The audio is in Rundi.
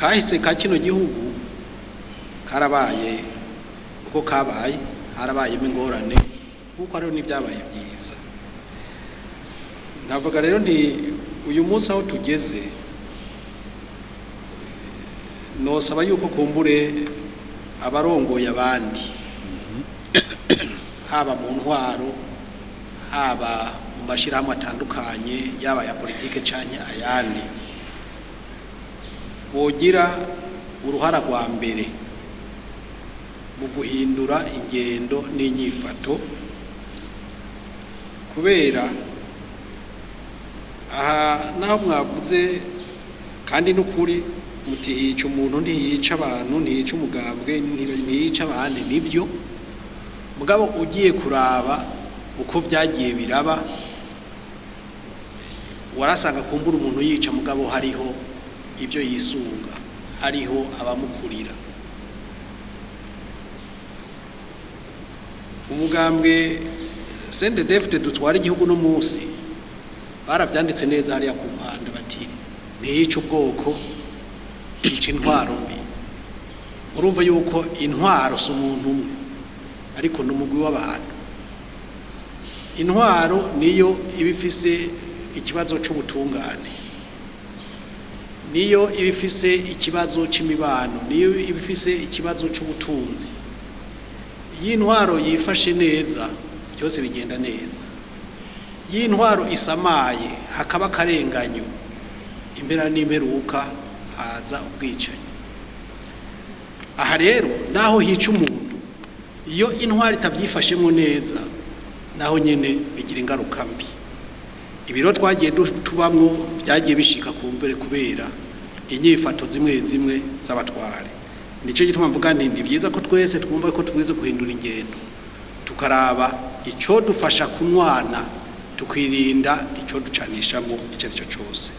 kahise ka kino gihugu karabaye uko kabaye, harabayemo ingorane nkuko ariho n'ibyabaye byiza. Navuga rero nti uyu munsi aho tugeze nosaba yuko kumbure abarongoye abandi haba mu ntwaro, haba mu mashirahamwe atandukanye, yaba ya politike canke ayandi, bogira uruhara rwa mbere mu guhindura ingendo n'inyifato, kubera aha naho mwavuze kandi n'ukuri muti hica umuntu ntiyica abantu, ntiyica umugambwe, ntiyica abandi, nivyo mugabo ugiye kuraba uko byagiye biraba warasanga kumbura umuntu yica mugabo hariho ibyo yisunga, hariho abamukurira. Umugambwe CNDD-FDD dutwara igihugu no munsi barabyanditse neza hariya ku mpanda bati ntiyica ubwoko, yica intwaro mbi. Murumva yuko intwaro si umuntu umwe ariko n'umugwi w'abantu. Intwaro niyo ibifise ikibazo c'ubutungane, niyo ibifise ikibazo c'imibano, niyo ibifise ikibazo c'ubutunzi. Y'intwaro yifashe neza byose bigenda neza. Y'intwaro isamaye hakaba karenganyo, imbera n'imperuka haza ubwicanyi. Aha rero naho hica umuntu, iyo intwaro itavyifashemo neza naho nyene bigira ingaruka mbi. Ibiro twagiye tubamwo byagiye bishika kumbere kubera inyifato zimwe zimwe z'abatware. Nico gituma mvuga nti ni byiza ko twese twumva ko twize guhindura ingendo, tukaraba ico dufasha kunwana, tukwirinda ico ducanishamo icyo ari cyo cyose.